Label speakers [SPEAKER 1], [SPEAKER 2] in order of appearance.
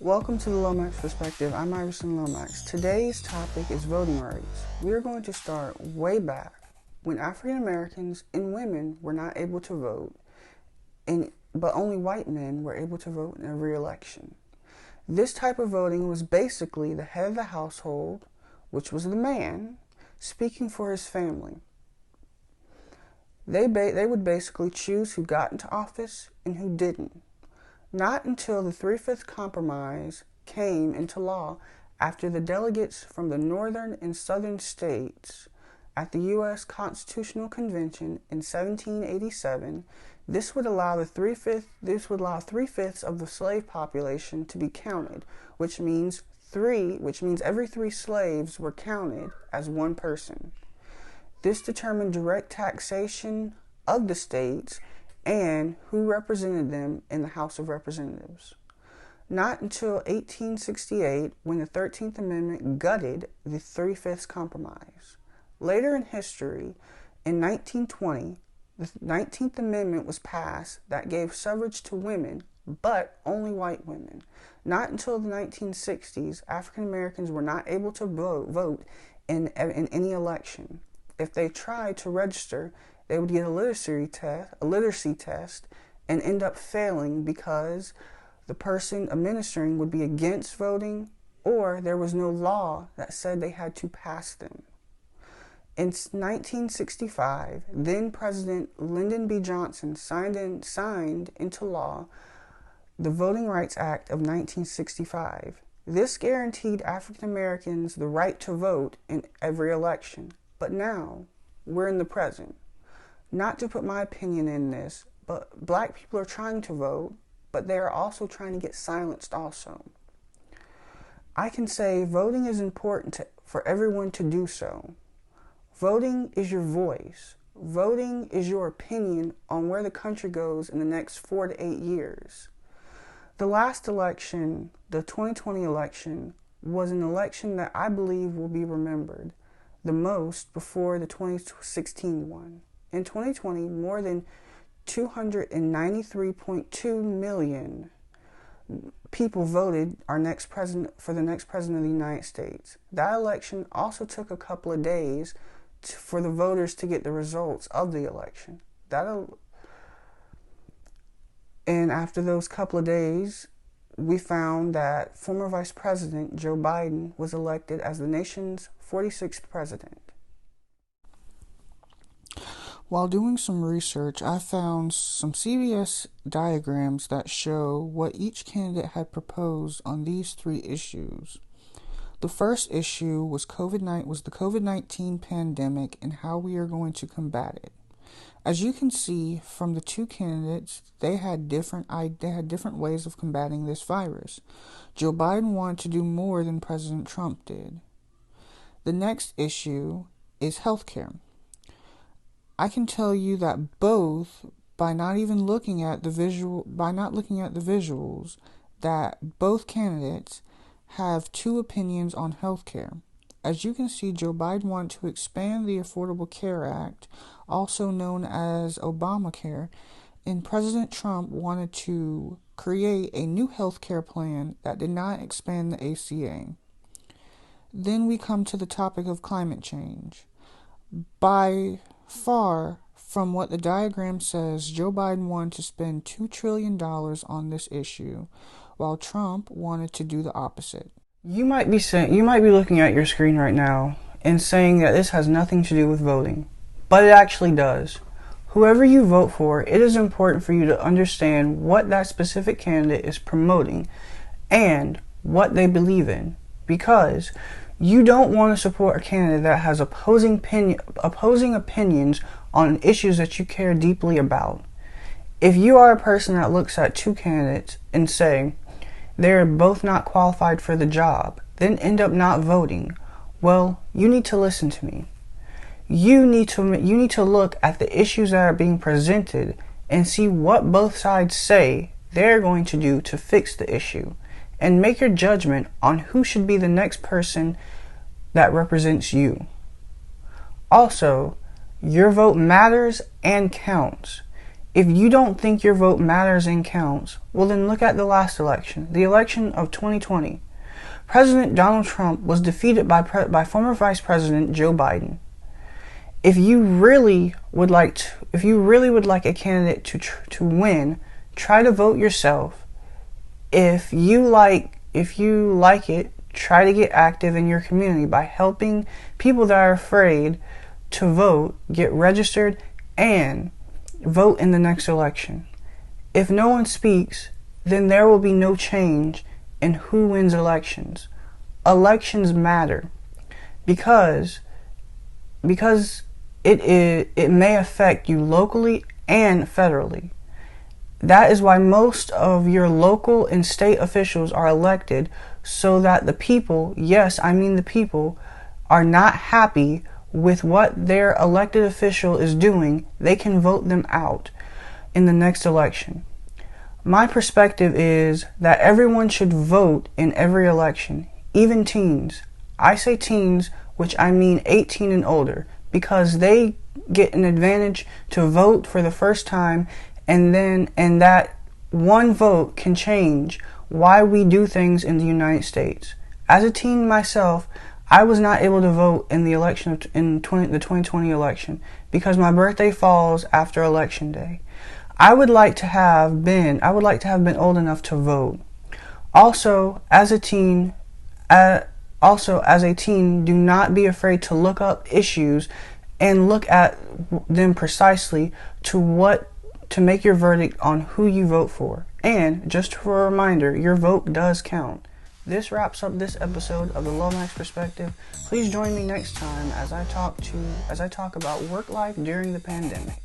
[SPEAKER 1] Welcome to the Lomax Perspective. I'm Iverson Lomax. Today's topic is voting rights. We are going to start way back when African Americans and women were not able to vote, but only white men were able to vote in every election. This type of voting was basically the head of the household, which was the man, speaking for his family. They would basically choose who got into office and who didn't. Not until the 3/5 Compromise came into law after the delegates from the northern and southern states at the U.S. Constitutional Convention in 1787, this would allow three-fifths of the slave population to be counted, which means every 3 slaves were counted as one person. This determined direct taxation of the states and who represented them in the House of Representatives. Not until 1868, when the 13th Amendment gutted the 3/5 Compromise. Later in history, in 1920, the 19th Amendment was passed that gave suffrage to women, but only white women. Not until the 1960s, African Americans were not able to vote in any election. If they tried to register, they would get a literacy test and end up failing because the person administering would be against voting, or there was no law that said they had to pass them. In 1965, then President Lyndon B. Johnson signed into law the Voting Rights Act of 1965. This guaranteed African Americans the right to vote in every election. But now, we're in the present. Not to put my opinion in this, but black people are trying to vote, but they are also trying to get silenced also. I can say voting is important for everyone to do so. Voting is your voice. Voting is your opinion on where the country goes in the next 4 to 8 years. The last election, the 2020 election, was an election that I believe will be remembered the most before the 2016 one. In 2020, more than 293.2 million people voted for the next president of the United States. That election also took a couple of days for the voters to get the results of the election. And after those couple of days, we found that former Vice President Joe Biden was elected as the nation's 46th president. While doing some research, I found some CBS diagrams that show what each candidate had proposed on these 3 issues. The first issue was the COVID-19 pandemic and how we are going to combat it. As you can see from the 2 candidates, they had different ways of combating this virus. Joe Biden wanted to do more than President Trump did. The next issue is healthcare. I can tell you that both, by not looking at the visuals, that both candidates have 2 opinions on healthcare. As you can see, Joe Biden wanted to expand the Affordable Care Act, also known as Obamacare, and President Trump wanted to create a new healthcare plan that did not expand the ACA. Then we come to the topic of climate change. By far from what the diagram says, Joe Biden wanted to spend $2 trillion on this issue, while Trump wanted to do the opposite. You might be looking at your screen right now and saying that this has nothing to do with voting, but it actually does. Whoever you vote for, it is important for you to understand what that specific candidate is promoting and what they believe in, because you don't want to support a candidate that has opposing opinions on issues that you care deeply about. If you are a person that looks at 2 candidates and say they're both not qualified for the job, then end up not voting, well, you need to listen to me. You need to look at the issues that are being presented and see what both sides say they're going to do to fix the issue, and make your judgment on who should be the next person that represents you. Also, your vote matters and counts. If you don't think your vote matters and counts, well then look at the last election, the election of 2020. President Donald Trump was defeated by former Vice President Joe Biden. If you really would like a candidate to win, try to vote yourself. If you like it, try to get active in your community by helping people that are afraid to vote get registered and vote in the next election. If no one speaks, then there will be no change in who wins elections. Elections matter because it may affect you locally and federally. That is why most of your local and state officials are elected, so that the people, yes, I mean the people, are not happy with what their elected official is doing. They can vote them out in the next election. My perspective is that everyone should vote in every election, even teens. I say teens, which I mean 18 and older, because they get an advantage to vote for the first time, and that one vote can change why we do things in the United States. As a teen myself, I was not able to vote in the election the 2020 election because my birthday falls after election day. I would like to have been old enough to vote. Also, as a teen, do not be afraid to look up issues and look at them precisely to make your verdict on who you vote for. And just for a reminder, your vote does count. This wraps up this episode of the Lomax Perspective. Please join me next time as I talk about work life during the pandemic.